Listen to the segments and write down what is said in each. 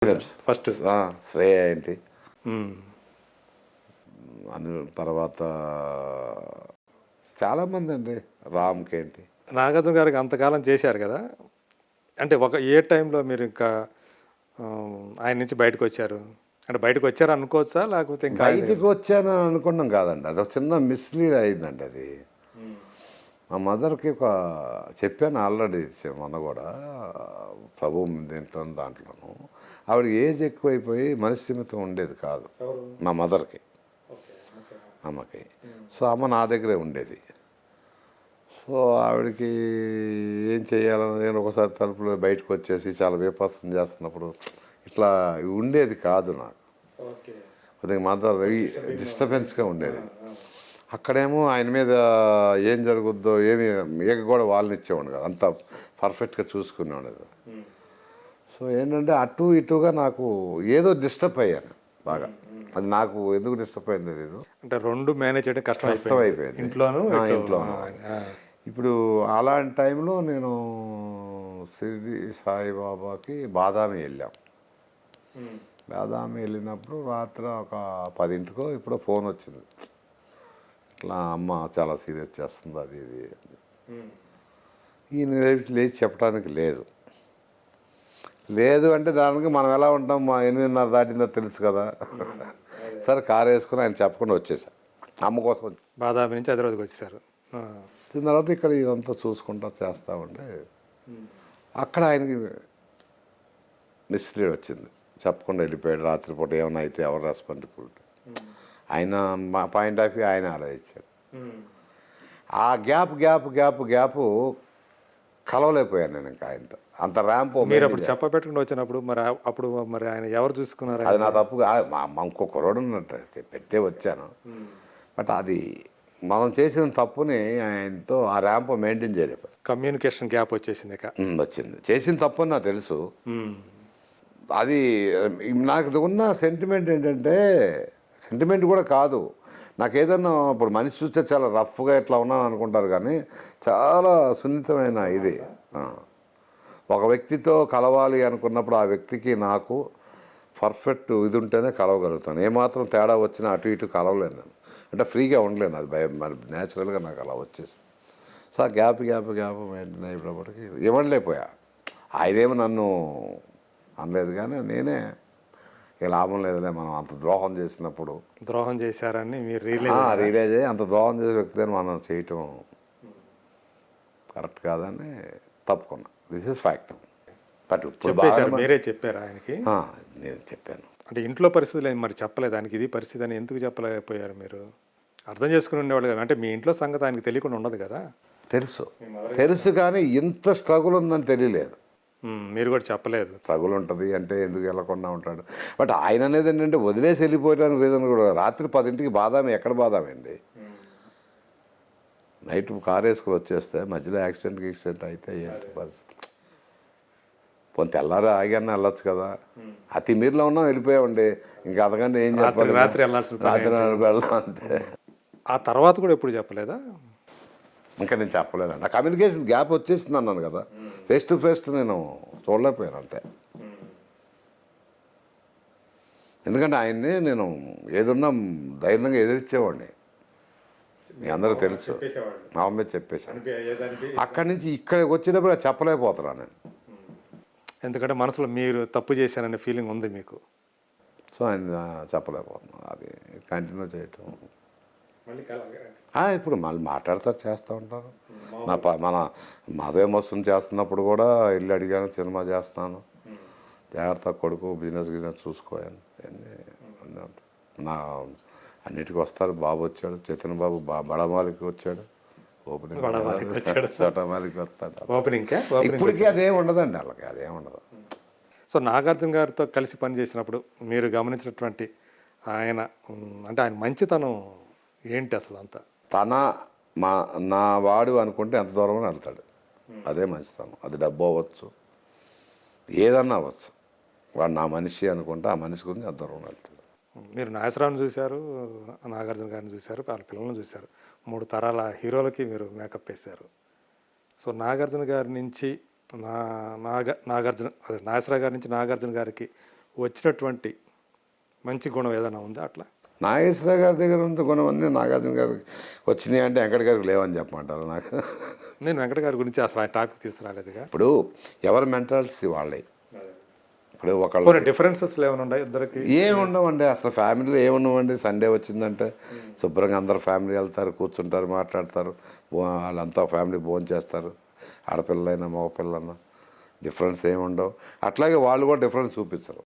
First Shreya ఏంటి అని తర్వాత చాలామంది అండి. రామ్కి ఏంటి, నాగార్జున గారికి అంతకాలం చేశారు కదా. అంటే ఏ టైంలో మీరు ఇంకా ఆయన నుంచి బయటకు వచ్చారు? అంటే బయటకు వచ్చారు అనుకోవచ్చా, లేకపోతే ఇంకా బయటికి వచ్చాను అనుకున్నాం కాదండి. అది ఒక చిన్న మిస్లీడ్ అయిందండి. అది మా మదర్కి ఒక చెప్పాను ఆల్రెడీ, మొన్న కూడా ప్రభు దీంట్లో దాంట్లోనూ. ఆవిడ ఏజ్ ఎక్కువైపోయి మనస్థిమితం ఉండేది కాదు మా మదర్కి, అమ్మకి. సో అమ్మ నా దగ్గరే ఉండేది. సో ఆవిడకి ఏం చేయాలని నేను ఒకసారి తలుపులో బయటకు వచ్చేసి చాలా విపత్సం చేస్తున్నప్పుడు ఇట్లా ఉండేది కాదు నాకు. కొద్దిగా మదర్ డిస్టర్బెన్స్గా ఉండేది. అక్కడేమో ఆయన మీద ఏం జరుగుద్దో ఏమి ఏక కూడా వాళ్ళని ఇచ్చేవాడు కాదు, అంత పర్ఫెక్ట్గా చూసుకునేవాడు. సో ఏంటంటే అటు ఇటుగా నాకు ఏదో డిస్టర్బ్ అయ్యాను బాగా. అది నాకు ఎందుకు డిస్టర్బ్ అయింది తెలియదు. అంటే రెండు మేనేజ్ చేయడం కష్టం అయిపోయింది ఇంట్లోనూ. ఇప్పుడు అలాంటి టైంలో నేను షిరిడి సాయిబాబాకి బాదామి వెళ్ళాం. బాదామి వెళ్ళినప్పుడు రాత్రి ఒక 10 ఇప్పుడు ఫోన్ వచ్చింది, ఇట్లా అమ్మ చాలా సీరియస్ చేస్తుంది అది ఇది. ఈయన లేచి చెప్పడానికి లేదు అంటే దానికి మనం ఎలా ఉంటాం, మా 8:30 దాటిందో తెలుసు కదా. సరే కారు వేసుకుని ఆయన చెప్పకుండా వచ్చేసా, అమ్మ కోసం బాదామి నుంచి హైదరాబాద్కి వచ్చేసారు. వచ్చిన తర్వాత ఇక్కడ ఇదంతా చూసుకుంటా చేస్తూ ఉంటే అక్కడ ఆయనకి మిస్లీడ్ వచ్చింది, చెప్పకుండా వెళ్ళిపోయాడు. రాత్రిపూట ఏమైనా అయితే ఎవరు రెస్పాన్సిబిలిటీ, ఆయన మా పాయింట్ ఆఫ్ వ్యూ ఆయన ఆలోచించాడు. ఆ గ్యాప్ కలవలేకపోయాను నేను ఇంకా ఆయనతో. అంత ర్యాంప్ మీరు అప్పుడు చెప్పబెట్టుకుంటూ వచ్చినప్పుడు మరి ఆయన ఎవరు చూసుకున్నారు? అది నా తప్పుగా మా ఇంకో కుర్రోడు ఉన్నట్టు పెట్టే వచ్చాను. బట్ అది మనం చేసిన తప్పుని ఆయనతో ఆ ర్యాంప్ మెయింటైన్ చేయలేకపోయాను. కమ్యూనికేషన్ గ్యాప్ వచ్చింది. చేసిన తప్పు అని నాకు తెలుసు. అది నాకు ఉన్న సెంటిమెంట్ ఏంటంటే, సెంటిమెంట్ కూడా కాదు, నాకు ఏదన్నా ఇప్పుడు మనిషి చూస్తే చాలా రఫ్గా ఇట్లా ఉన్నాను అనుకుంటారు, కానీ చాలా సున్నితమైన ఇది. ఒక వ్యక్తితో కలవాలి అనుకున్నప్పుడు ఆ వ్యక్తికి నాకు పర్ఫెక్ట్ ఇది ఉంటేనే కలవగలుగుతాను. ఏమాత్రం తేడా వచ్చినా అటు ఇటు కలవలేను నేను, అంటే ఫ్రీగా ఉండలేను. అది భయం మరి న్యాచురల్గా నాకు అలా వచ్చేసి. సో ఆ గ్యాప్ మెయింటైన్ అయినప్పటికీ ఇవ్వలేకపోయా. ఆయనేమో నన్ను అనలేదు, కానీ నేనే ఇక లాభం లేదులే, మనం అంత ద్రోహం చేసినప్పుడు ద్రోహం చేశారని మీరు రియలైజ్ అయ్యి అంత ద్రోహం చేసే వ్యక్తిని మనం చేయటం కరెక్ట్ కాదని తప్పుకున్నా. This is fact. బట్ ఇప్పుడు మీరే చెప్పారు ఆయనకి? నేను చెప్పాను. అంటే ఇంట్లో పరిస్థితులు మరి చెప్పలేదు ఆయనకి ఇది పరిస్థితి అని ఎందుకు చెప్పలేకపోయారు మీరు? అర్థం చేసుకుని ఉండేవాళ్ళు కదా, అంటే మీ ఇంట్లో సంగతి ఆయనకి తెలియకుండా ఉండదు కదా. తెలుసు కానీ ఇంత స్ట్రగుల్ ఉందని తెలియలేదు. మీరు కూడా చెప్పలేదు. స్ట్రగుల్ ఉంటుంది అంటే ఎందుకు వెళ్ళకుండా ఉంటాడు. బట్ ఆయన అనేది ఏంటంటే వదిలేసి వెళ్ళిపోయడానికి రీజన్ కూడా, రాత్రి 10 బాదామి ఎక్కడ బాదామి అండి, నైట్ కారు వేసుకుని వచ్చేస్తే మధ్యలో యాక్సిడెంట్ అయితే ఏంటి పరిస్థితి? కొంత తెల్లారి ఆగానే వెళ్ళొచ్చు కదా. అతి మీరులో ఉన్నాం, వెళ్ళిపోయామండి. ఇంకా అంతకంటే ఏం చెప్పాలి, రాత్రి వెళ్ళాం అంతే. ఆ తర్వాత కూడా ఎప్పుడు చెప్పలేదా? ఇంకా నేను చెప్పలేదండి. ఆ కమ్యూనికేషన్ గ్యాప్ వచ్చేసింది అన్నాను కదా, ఫేస్ టు ఫేస్ నేను చూడలేకపోయాను అంతే. ఎందుకంటే ఆయన్ని నేను ఏదున్నా ధైర్యంగా ఎదిరించేవాడిని, మీ అందరూ తెలుసు. నా మీద చెప్పేసాను. అక్కడి నుంచి ఇక్కడికి వచ్చినప్పుడు చెప్పలేకపోతున్నాను నేను, ఎందుకంటే మనసులో మీరు తప్పు చేశారనే ఫీలింగ్ ఉంది మీకు. సో ఆయన చెప్పలేకపోతున్నాను. అది కంటిన్యూ చేయటం. ఇప్పుడు మళ్ళీ మాట్లాడతారు, చేస్తూ ఉంటారు. మన మదవేం వస్తుంది చేస్తున్నప్పుడు కూడా ఇల్లు అడిగాను, సినిమా చేస్తున్నాను, జాగ్రత్త కొడుకు, బిజినెస్ చూసుకోయాను అన్నీ నా అన్నిటికీ వస్తారు. బాబు వచ్చాడు, చైతన్య బాబు బడమాలికి వచ్చాడు, ఓపెనింగ్ చోటమాలికి వస్తాడు. ఇప్పటికీ అదేం ఉండదండి వాళ్ళకి, అదేం ఉండదు. సో నాగార్జున గారితో కలిసి పనిచేసినప్పుడు మీరు గమనించినటువంటి ఆయన అంటే ఆయన మంచితనం ఏంటి అసలు? అంత నా వాడు అనుకుంటే ఎంత దూరం వెళ్తాడు, అదే మంచితనం. అది డబ్బు అవ్వచ్చు, ఏదన్నా అవ్వచ్చు. వాడు నా మనిషి అనుకుంటే ఆ మనిషి గురించి ఎంత దూరం వెళ్తాడు. మీరు నాగేశ్వరరావుని చూశారు, నాగార్జున గారిని చూశారు, వాళ్ళ పిల్లల్ని చూశారు, 3 తరాల హీరోలకి మీరు మేకప్ వేశారు. సో నాగార్జున గారి నుంచి నాగేశ్వరరావు గారి నుంచి నాగార్జున గారికి వచ్చినటువంటి మంచి గుణం ఏదైనా ఉందా అట్లా? నాగేశ్వర గారి దగ్గర ఉన్న గుణం అన్నీ నాగార్జున గారికి వచ్చినాయి అంటే వెంకట గారికి లేవని చెప్పమంటారు నాకు. నేను వెంకట గారి గురించి అసలు ఆ టాపిక్ తీసుకురాలేదుగా. ఇప్పుడు ఎవరి మెంటాలిటీ వాళ్ళే. ఇప్పుడు కొన్ని ఒకళ్ళు డిఫరెన్సెస్ ఏమైనా ఉన్నాయి ఇద్దరికి? ఏముండవండి అసలు, ఫ్యామిలీలో ఏముండవండి. సండే వచ్చిందంటే శుభ్రంగా అందరు ఫ్యామిలీ వెళ్తారు, కూర్చుంటారు, మాట్లాడతారు, వాళ్ళంతా ఫ్యామిలీ భోజనం చేస్తారు. ఆడపిల్లలైనా మగపిల్లలైనా డిఫరెన్స్ ఏముండవు. అట్లాగే వాళ్ళు కూడా డిఫరెన్స్ చూపించరు.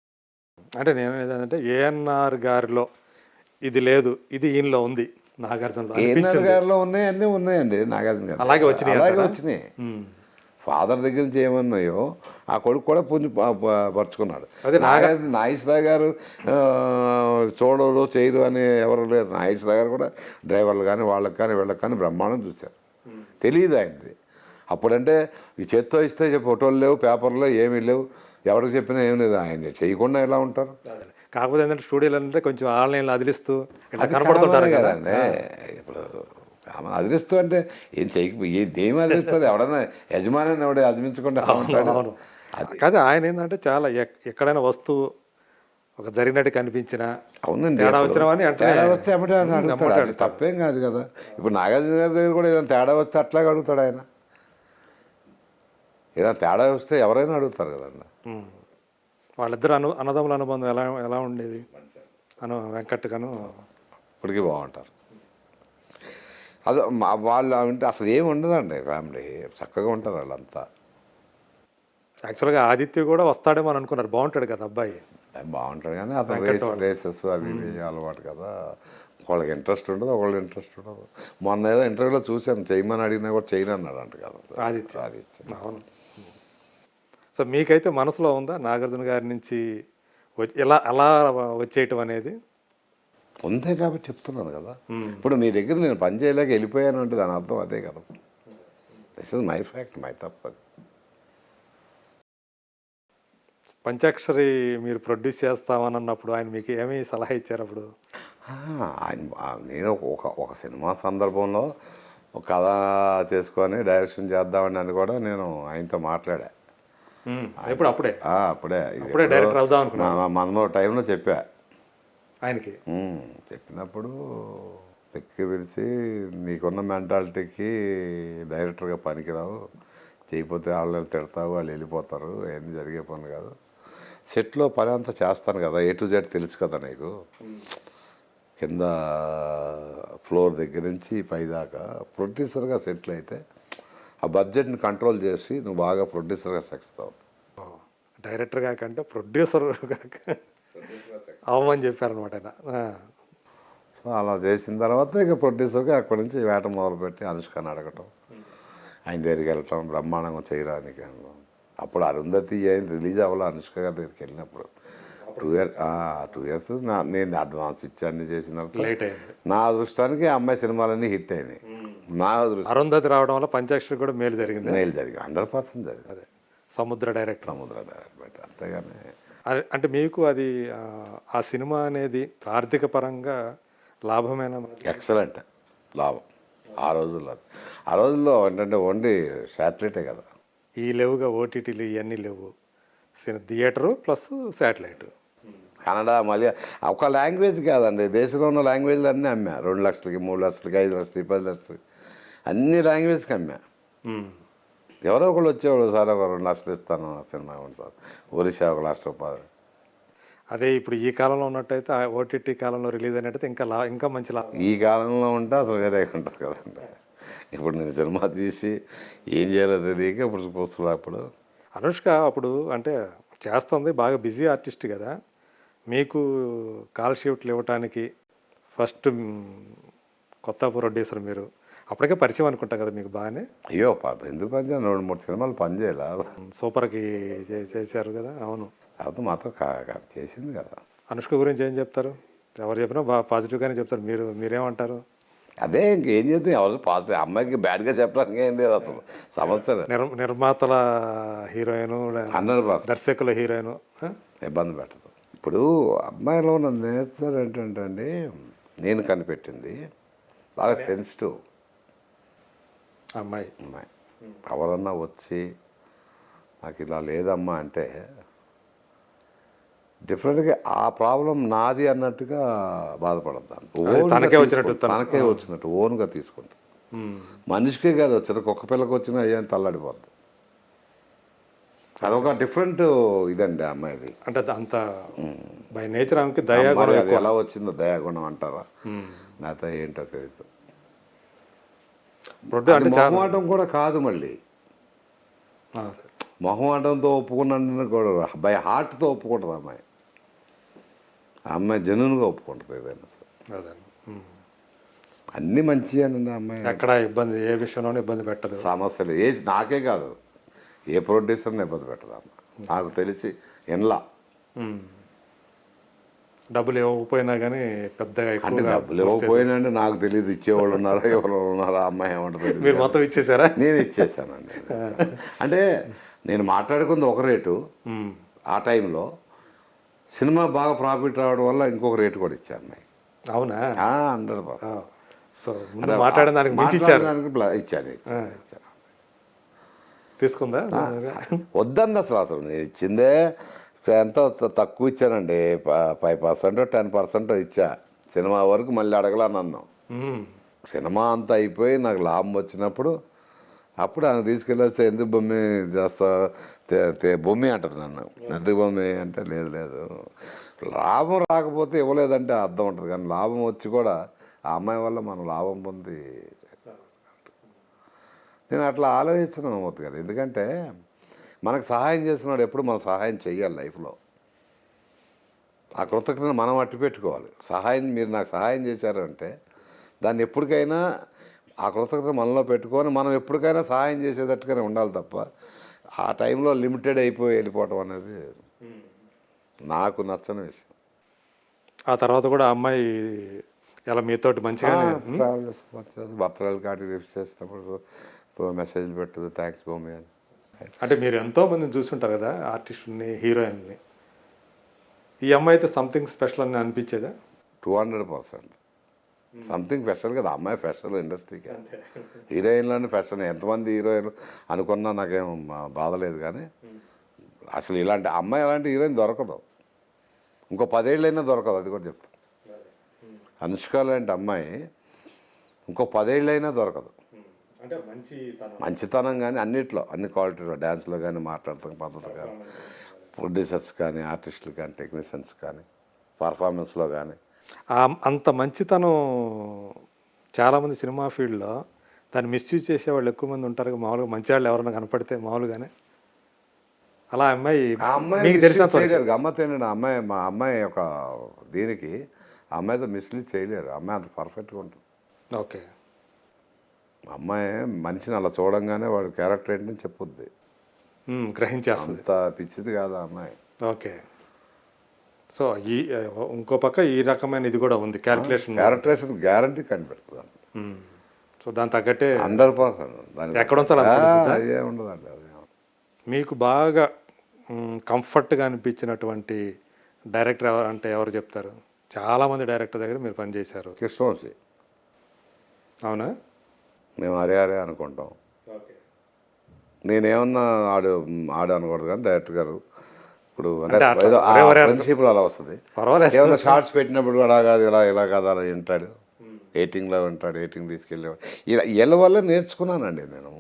అంటే నేను ఏదంటే ఏఎన్ఆర్ గారిలో ఇది లేదు, ఇది ఈయనలో ఉంది నాగార్జునలో ఏఎన్ఆర్ అనిపించింది. గారిలో ఉన్నాయి, అన్నీ ఉన్నాయండి నాగార్జున గారు. అలాగే వచ్చినాయి అలాగే అంటారా? వచ్చినాయి. ఉమ్. ఫాదర్ దగ్గర నుంచి ఏమన్నాయో ఆ కొడుకు కూడా పుంజు పరుచుకున్నాడు. అదే నాగేశ్వర గారు చూడరు చేయరు అని ఎవరు లేరు. నాగేశ్వర గారు కూడా డ్రైవర్లు కానీ వాళ్ళకి కానీ వీళ్ళకి కానీ బ్రహ్మాండం చూశారు. తెలియదు ఆయనది. అప్పుడంటే ఈ చేత్తో ఇస్తే ఫోటోలు లేవు, పేపర్లో ఏమీ లేవు, ఎవరికి చెప్పినా ఏం లేదు. ఆయన చేయకుండా ఎలా ఉంటారు? కాకపోతే ఏంటంటే స్టూడియోలు అంటే కొంచెం ఆన్లైన్లో అదిలిస్తూ ఇట్లా అది కనపడుతుంటారు కామనే కదా. కదండి. ఇప్పుడు అదిలిస్తూ అంటే ఏం ఏం అదిలిస్తుంది? ఎవడన్నా యజమాని ఎవడే అదిలించకుండా ఎలా ఉంటాడు? అవును. కాదు, ఆయన ఏంటంటే చాలా ఎక్కడైనా వస్తువు ఒక జరిగినట్టు కనిపించినా అవునండి. తేడా వచ్చినామని అంటే తేడా వస్తే అమ్మటే ఆయన అడుగుతాడు. అది తప్పేం కాదు కదా. ఇప్పుడు నాగార్జున గారి దగ్గర కూడా ఏదైనా తేడా వస్తే అట్లాగే అడుగుతాడు ఆయన. ఏదైనా తేడా వస్తే ఎవరైనా అడుగుతారు కదండి. వాళ్ళిద్దరు అన్నదమ్ముల అనుబంధం ఎలా ఎలా ఉండేది? వెంకట్ గాను ఇప్పటికీ బాగుంటారు. అదే వాళ్ళు అంటే అసలు ఏమి ఉండదండి, ఫ్యామిలీ చక్కగా ఉంటారు వాళ్ళంతా. యాక్చువల్గా ఆదిత్య కూడా వస్తాడేమో అని అనుకున్నారు. బాగుంటాడు కదా అబ్బాయి. బాగుంటాడు కానీ అతను రేసెస్ అవి ఇవి అలవాటు కదా. ఒకళ్ళకి ఇంట్రెస్ట్ ఉండదు, ఒకళ్ళు ఇంట్రెస్ట్ ఉండదు. మొన్న ఏదో ఇంటర్వ్యూలో చూశాను, చేయమని అడిగినా కూడా చేయను అన్నాడు అంట కదా ఆదిత్య. అవును. సో మీకైతే మనసులో ఉందా నాగార్జున గారి నుంచి ఇలా అలా వచ్చేయటం అనేది? ఉందే కాబట్టి చెప్తున్నాను కదా. ఇప్పుడు మీ దగ్గర నేను పని చేయలేక వెళ్ళిపోయాను అంటే దాని అర్థం అదే కదా. This is my fact, my తప్పదు. పంచాక్షరి మీరు ప్రొడ్యూస్ చేస్తామని అన్నప్పుడు ఆయన మీకు ఏమీ సలహా ఇచ్చారు అప్పుడు? నేను ఒక సినిమా సందర్భంలో ఒక కథ చేసుకొని డైరెక్షన్ చేద్దామని అని కూడా నేను ఆయనతో మాట్లాడా. అప్పుడే అప్పుడే డైరెక్టర్ అవుదాం అనుకున్నా. మన టైంలో చెప్పా ఆయనకి. చెప్పినప్పుడు తెక్కి పిలిచి, నీకున్న మెంటాలిటీకి డైరెక్టర్గా పనికిరావు, చేయకపోతే వాళ్ళు తిడతావు, వాళ్ళు వెళ్ళిపోతారు, అవన్నీ జరిగే పని కాదు. సెట్లో పని అంతా చేస్తాను కదా, A to Z తెలుసు కదా నీకు, కింద ఫ్లోర్ దగ్గర నుంచి పైదాకా. ప్రొడ్యూసర్గా సెటిల్ అయితే ఆ బడ్జెట్ని కంట్రోల్ చేసి నువ్వు బాగా ప్రొడ్యూసర్గా సక్సెస్ అవుతావు. డైరెక్టర్ కాకంటే ప్రొడ్యూసర్ కాక అవ్వమని చెప్పారనమాట ఆయన. సో అలా చేసిన తర్వాత ఇక ప్రొడ్యూసర్గా అక్కడి నుంచి వేట మొదలుపెట్టి అనుష్కని అడగటం, ఆయన దగ్గరికి వెళ్ళటం, బ్రహ్మాండంగా చేయడానికి. అప్పుడు అరుంధతి ఏం రిలీజ్ అవ్వాలి అనుష్క గారి దగ్గరికి వెళ్ళినప్పుడు 2 years నేను అడ్వాన్స్ ఇచ్చి అన్ని చేసిన తర్వాత నా అదృష్టానికి ఆ అమ్మాయి సినిమాలన్నీ హిట్ అయినాయి. నా అదృష్టం అరుంధతి రావడం వల్ల పంచాక్షరి కూడా మేలు జరిగింది. 100% జరిగింది. అదే సముద్ర డైరెక్ట్ బట్ అంతేగాని అంటే మీకు అది ఆ సినిమా అనేది ఆర్థిక పరంగా లాభమైన? ఎక్సలెంట్ లాభం ఆ రోజుల్లో ఏంటంటే ఓన్లీ శాటిలైటే కదా. ఈ లేవుగా ఓటీటీలు ఇవన్నీ లేవు, థియేటరు ప్లస్ శాటిలైట్. కన్నడ మళ్ళీ ఒక లాంగ్వేజ్ కాదండి, దేశంలో ఉన్న లాంగ్వేజ్లు అన్నీ అమ్మా. 2 లక్షలకి, 3 లక్షలకి, 5 లక్షలకి, 10 లక్షలకి, అన్ని లాంగ్వేజ్కి అమ్మా. ఎవరో ఒకళ్ళు వచ్చేవాడు, సార్ ఒక 2 లక్షలు ఇస్తాను సినిమా ఉంది సార్, ఒరిస్సా 1 లక్ష రూపాయలు. అదే ఇప్పుడు ఈ కాలంలో ఉన్నట్టయితే ఓటీటీ కాలంలో రిలీజ్ అయినట్టయితే ఇంకా మంచి లాభం. ఈ కాలంలో ఉంటే అసలు వేరే ఉంటుంది కదండి. ఇప్పుడు నేను సినిమా తీసి ఏం చేయాలో తెలియక ఇప్పుడు చూస్తున్నా. అప్పుడు అనుష్క అప్పుడు అంటే చేస్తుంది, బాగా బిజీ ఆర్టిస్ట్ కదా. మీకు కాల్ షీట్లు ఇవ్వటానికి ఫస్ట్ కొత్త ప్రొడ్యూసర్ మీరు, అప్పటికే పరిచయం అనుకుంటా కదా మీకు బాగానే? అయ్యో ఎందుకు పని చేయాలి, 2-3 సినిమాలు పని చేయాలా. సూపర్కి చేశారు కదా. అవును, తర్వాత మాత్రం చేసింది కదా. అనుష్క గురించి ఏం చెప్తారు? ఎవరు చెప్పినా బాగా పాజిటివ్గానే చెప్తారు. మీరేమంటారు? అదే ఇంకేం చేద్దాం, ఎవరు పాజిటివ్, అమ్మాయికి బ్యాడ్గా చెప్పడానికి ఏం లేదు అసలు సమస్య. నిర్మాతల హీరోయిన్, 100% దర్శకుల హీరోయిన్ ఇబ్బంది పెట్టదు. ఇప్పుడు అమ్మాయిలో ఉన్న నేచర్ ఏంటంటే అండి, నేను కనిపెట్టింది బాగా సెన్సిటివ్ అమ్మాయి. ఎవరన్నా వచ్చి నాకు ఇలా లేదమ్మా అంటే డిఫరెంట్గా ఆ ప్రాబ్లం నాది అన్నట్టుగా బాధపడతాను. తనకే వచ్చినట్టు తనకే వచ్చినట్టు ఓన్గా తీసుకుంటాను. మనిషికే కాదు వచ్చిన కుక్క పిల్లకి వచ్చినా ఏం తల్లాడిపోద్ది. అదొక డిఫరెంట్ ఇదండి ఆ అమ్మాయిది. అంటే అంత బై నేచర్ ఆమెకి దయాగుణం అది ఎక్కువ. ఎలా వచ్చిందో దయాగుణం అంటారా, నాతో ఏంటో తెలియదు. అంటే చాలా మొహమాటం కూడా కాదు, మళ్ళీ మొహమాటంతో ఒప్పుకున్నాను కూడా బై హార్ట్తో ఒప్పుకుంటుంది అమ్మాయి. ఆ అమ్మాయి జెన్యూన్గా ఒప్పుకుంటుంది ఏదైనా. అదే అన్నీ మంచిగానండి ఆ అమ్మాయి. ఎక్కడ ఇబ్బంది, ఏ విషయంలోనూ ఇబ్బంది పెట్టదు. సమస్యలు నాకే కాదు ఏ ప్రొడ్యూసర్ని ఇబ్బంది పెట్టదు అమ్మ. నాకు తెలిసి ఎన్లా డబ్బులు ఇవ్వకపోయినా కానీ పెద్దగా అంటే ఎక్కువ డబ్బులు ఇవ్వకపోయినా అంటే నాకు తెలియదు ఇచ్చేవాళ్ళు ఉన్నారా ఎవరు ఉన్నారా, అమ్మాయి ఏమంటుంది. మీరు మొత్తం ఇచ్చేసారా? నేను ఇచ్చేసానండి. అంటే నేను మాట్లాడుకుంది ఒక రేటు, ఆ టైంలో సినిమా బాగా ప్రాఫిట్ రావడం వల్ల ఇంకొక రేటు కూడా ఇచ్చాను అమ్మాయి. అవునా? 100%. సో మాట్లాడిన దానికి మించి ఇచ్చారు. ఇచ్చాను. తీసుకుందా? వద్దంది అసలు నేను ఇచ్చిందే ఎంతో తక్కువ ఇచ్చానండి. 5% 10% ఇచ్చా. సినిమా వరకు మళ్ళీ అడగలని అన్నాం. సినిమా అంతా అయిపోయి నాకు లాభం వచ్చినప్పుడు అప్పుడు ఆయన తీసుకెళ్ళొస్తే ఎందుకు బొమ్మి చేస్తావు, బొమ్మి అంటారు నన్ను. ఎందుకు బొమ్మి అంటే లేదు లాభం రాకపోతే ఇవ్వలేదంటే అర్థం ఉంటుంది, కానీ లాభం వచ్చి కూడా ఆ అమ్మాయి వల్ల మనం లాభం పొంది నేను అట్లా ఆలోచించను మూర్తి గారు. ఎందుకంటే మనకు సహాయం చేస్తున్నాడు ఎప్పుడు మనం సహాయం చేయాలి లైఫ్లో. ఆ కృతజ్ఞత మనం అట్టు పెట్టుకోవాలి. మీరు నాకు సహాయం చేశారంటే దాన్ని ఎప్పటికైనా ఆ కృతజ్ఞత మనలో పెట్టుకొని మనం ఎప్పటికైనా సహాయం చేసేటట్టుగానే ఉండాలి తప్ప ఆ టైంలో లిమిటెడ్ అయిపోయి వెళ్ళిపోవటం అనేది నాకు నచ్చని విషయం. ఆ తర్వాత కూడా అమ్మాయి ఎలా మీతోటి మంచిగా ట్రావెల్ చేస్తుంది, బర్త్డేలు కాటి గిఫ్ట్ చేసినప్పుడు మెసేజ్లు పెట్టదు, థ్యాంక్స్ భూమి అని. అంటే మీరు ఎంతో మందిని చూసుంటారు కదా, ఆర్టిస్టుని, హీరోయిన్ని. ఈ అమ్మాయి అయితే సంథింగ్ స్పెషల్ అని అనిపించేదా? 200% సంథింగ్ స్పెషల్ కదా. అమ్మాయి స్పెషల్ ఇండస్ట్రీకి. హీరోయిన్లోనే స్పెషల్. ఎంతమంది హీరోయిన్ అనుకున్నా నాకేం బాధ లేదు, కానీ అసలు ఇలాంటి అమ్మాయి అలాంటి హీరోయిన్ దొరకదు. ఇంకో 10 ఏళ్ళైనా దొరకదు, అది కూడా చెప్తాను. అనుష్క లాంటి అమ్మాయి ఇంకో 10 ఏళ్ళైనా దొరకదు. అంటే మంచితనం కానీ అన్నిట్లో, అన్ని క్వాలిటీలో, డ్యాన్స్లో కానీ, మాట్లాడుతున్న పద్ధతి కానీ, ప్రొడ్యూసర్స్ కానీ, ఆర్టిస్టులు కానీ, టెక్నీషియన్స్ కానీ, పర్ఫార్మెన్స్లో కానీ. అంత మంచితనం చాలామంది సినిమా ఫీల్డ్లో దాన్ని మిస్యూజ్ చేసేవాళ్ళు ఎక్కువ మంది ఉంటారు. మామూలుగా మంచి వాళ్ళు ఎవరైనా కనపడితే మామూలుగానే అలా అమ్మాయి మీకు తెలిసిన గమ్మతేనండి. అమ్మాయి మా అమ్మాయి ఒక దీనికి అమ్మాయితో మిస్లీడ్ చేయలేరు. అమ్మాయి అంత పర్ఫెక్ట్గా ఉంటుంది. ఓకే. అమ్మాయి మనిషిని అలా చూడంగానే వాడు క్యారెక్టర్ ఏంటని చెప్పుద్ది, గ్రహించేస్తుంది. అంత పిచ్చిది కాదు ఆ అమ్మాయి. ఓకే. సో ఇంకో పక్క ఈ రకమైన ఇది కూడా ఉంది, క్యారెక్టరేషన్ గ్యారంటీ కనిపెడుతుంది. సో దాని తగ్గట్టే 100% ఎక్కడ ఉంచాలి అదే ఉండదండి. అదే మీకు బాగా కంఫర్ట్గా అనిపించినటువంటి డైరెక్టర్ ఎవరు చెప్తారు? చాలామంది డైరెక్టర్ దగ్గర మీరు పనిచేశారు. కృష్ణవంశీ. అవునా? మేము అరే అనుకుంటాం. నేనేమన్నా ఆడు అనకూడదు, కానీ డైరెక్టర్ గారు ఇప్పుడు అంటే ఏదో ఫ్రెండ్షిప్లో అలా వస్తుంది. ఏమన్నా షార్ట్స్ పెట్టినప్పుడు కూడా కాదు ఇలా కాదు అలా వింటాడు, ఎయిటింగ్లో వింటాడు, ఎయిటింగ్ తీసుకెళ్ళేవాడు. వీళ్ళ వల్ల నేర్చుకున్నానండి నేను.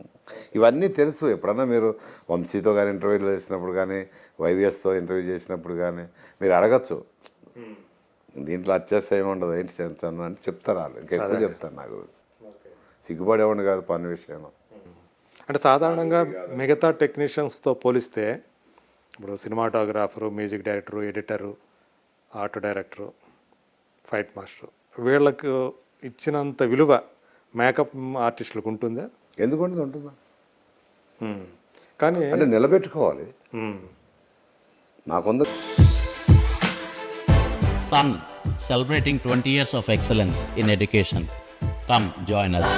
ఇవన్నీ తెలుసు. ఎప్పుడన్నా మీరు వంశీతో కానీ ఇంటర్వ్యూలు చేసినప్పుడు కానీ, వైవిఎస్తో ఇంటర్వ్యూ చేసినప్పుడు కానీ మీరు అడగచ్చు, దీంట్లో అత్యాశయం ఉండదు ఏంటి చేస్తాను అంటే చెప్తారు వాళ్ళు. ఇంకెక్కువ చెప్తారు నాకు. సిగ్గుపడేవాడిని కాదు పని విషయంలో. అంటే సాధారణంగా మిగతా టెక్నీషియన్స్తో పోలిస్తే ఇప్పుడు cinematographer, music director, editor, art director, fight master, వీళ్ళకు ఇచ్చినంత విలువ మేకప్ ఆర్టిస్టులకు ఉంటుందా? ఎందుకంటే ఉంటుందా? కానీ అంటే నిలబెట్టుకోవాలి. నాకుంది. Sun, celebrating 20 years of excellence in education. Come join us.